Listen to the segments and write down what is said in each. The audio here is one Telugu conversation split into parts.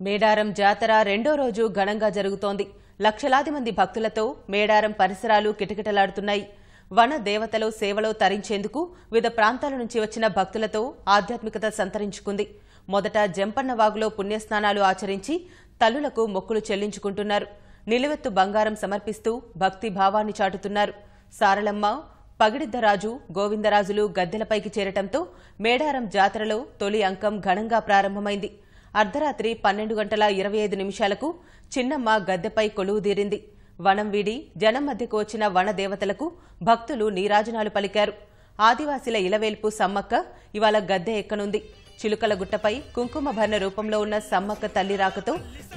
మేడారం జాతర రెండో రోజు ఘనంగా జరుగుతోంది. లక్షలాది మంది భక్తులతో మేడారం పరిసరాలు కిటకిటలాడుతున్నాయి. వన దేవతలు సేవలో తరించేందుకు వివిధ ప్రాంతాల నుంచి వచ్చిన భక్తులతో ఆధ్యాత్మికత సంతరించుకుంది. మొదట జంపన్న వాగులో పుణ్యస్నానాలు ఆచరించి తల్లులకు మొక్కులు చెల్లించుకుంటున్నారు. నిలువెత్తు బంగారం సమర్పిస్తూ భక్తి భావాన్ని చాటుతున్నారు. సారలమ్మ, పగిడిద్దరాజు, గోవిందరాజులు గద్దెలపైకి చేరటంతో మేడారం జాతరలో తొలి అంకం ఘనంగా ప్రారంభమైంది. అర్ధరాత్రి 12:25 చిన్నమ్మ గద్దెపై కొలువుదీరింది. వనం వీడి జనం మధ్యకు వచ్చిన వన దేవతలకు భక్తులు నీరాజనాలు పలికారు. ఆదివాసీల ఇలవేల్పు సమ్మక్క ఇవాళ గద్దె ఎక్కనుంది. చిలుకల గుట్టపై కుంకుమ భరణ రూపంలో ఉన్న సమ్మక్క తల్లి రాకతో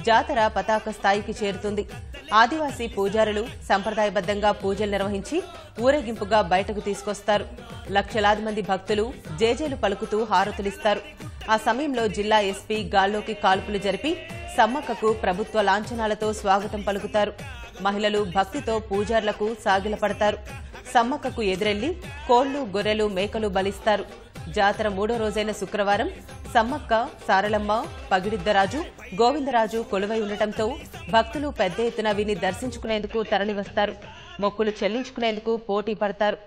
జాతర పతాక స్థాయికి చేరుతుంది. ఆదివాసీ పూజారులు సంప్రదాయబద్దంగా పూజలు నిర్వహించి ఊరేగింపుగా బయటకు తీసుకొస్తారు. లక్షలాది మంది భక్తులు జేజేలు పలుకుతూ హారతులిస్తారు. ఆ సమయంలో జిల్లా ఎస్పీ గాల్లోకి కాల్పులు జరిపి సమ్మక్కకు ప్రభుత్వ లాంఛనాలతో స్వాగతం పలుకుతారు. మహిళలు భక్తితో పూజార్లకు సాగిలపడతారు. సమ్మక్కకు ఎదురెళ్లి కోళ్లు, గొర్రెలు, మేకలు బలిస్తారు. జాతర మూడో రోజైన శుక్రవారం సమ్మక్క, సారలమ్మ, పగిడిద్దరాజు, గోవిందరాజు కొలువై ఉండటంతో భక్తులు పెద్ద ఎత్తున విని దర్శించుకునేందుకు తరలివస్తారు. మొక్కులు చెల్లించుకునేందుకు పోటీ పడతారు.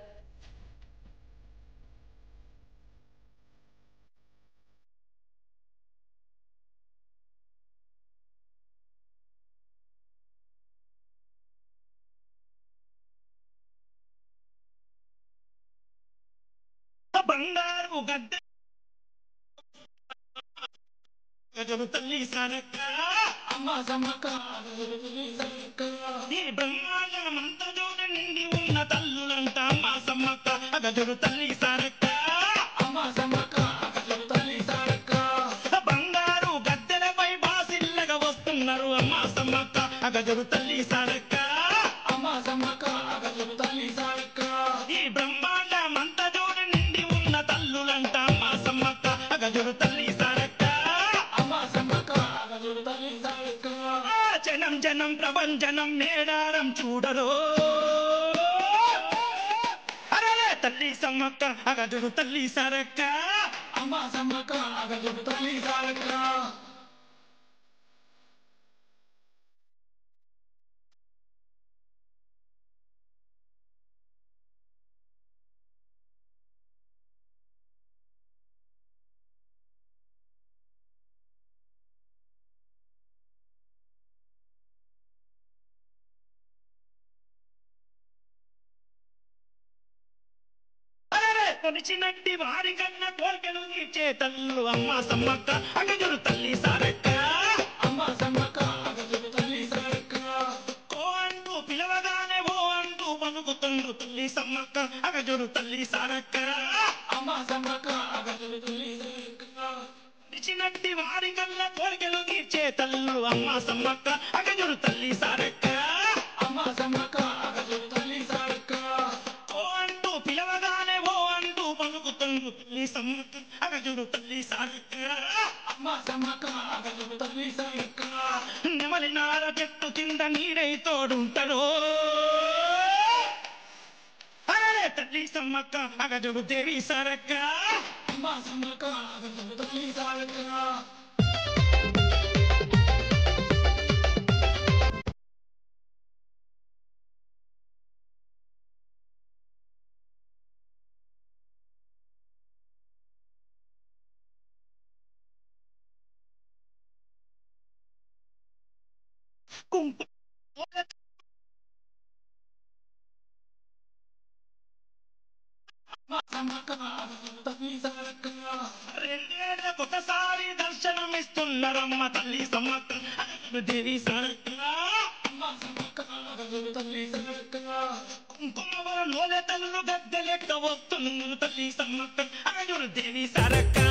బంగారు గద్దె తల్లి సరక్క అమ్మ సమ్మక్క నీ బ్రహ్మాండమంతా నిండి ఉన్న తల్లులంట అమ్మ సమ్మక్క అగజరు తల్లి సరక్క అమ్మ సమ్మక్క అగజరు తల్లి సరక్క బంగారు గద్దెలపై బాసిల్లగా వస్తున్నారు అమ్మ సమ్మక్క అగజరు తల్లి సరక్క అమ్మ సమ్మక్క అగజరు తల్లి సరక్క నీ బ్రహ్మాండమంతా తల్లులంట అమ్మ సమ్మక్క అగజరు తల్లి సరక్క అమ్మ సమ్మక్క అగజరు తల్లి సరక్క జనం జనం ప్రభంజనం మేడారం చూడరో అరే తల్లి సమ్మక్క అగజరు తల్లి సరక్క అమ్మ సమ్మక్క అగజరు తల్లి సరక్క కొలిచినట్టి వారి కన్నా కోరికలు తీర్చే తల్లు అమ్మ సమ్మక్క అగజరు తల్లి సరక్క అమ్మ సమ్మక్క అగజరు తల్లి సరక్క కో అంటూ పిలవగానే ఓ అంటూ పలుకుతుండు తల్లి సమ్మక్క అగజరు తల్లి సరక్క అమ్మ సమ్మక్క అగజరు తల్లి సరక్క కొలిచినట్టి వారి కన్నా కోరికలు తీర్చే తల్లు అమ్మ సమ్మక్క అగజరు తల్లి సరక్క అమ్మ సమ్మక్క అగజరు తల్లి సరక్క కో అంటూ పిలవగానే తల్లి సమ్మక్క అగజరు తల్లి సరక్క అమ్మ సమ్మక్క అగజరు తల్లి సరక్క నెమలి నార చెట్టు కింద నీడై తోడుంటారో అరే తల్లి సమ్మక్క అగజరు దేవి సరక్క అమ్మ సమ్మక్క అగజరు తల్లి సరక్క ఒకసారి దర్శనమిస్తున్నారమ్మ తల్లి సమ్మక్క దేవి సరక్క కుంకుమ లోలె తల్లు గద్దెలెక్క వస్తున్నారు తల్లి సమ్మక్క అగజరు దేవి సరక్క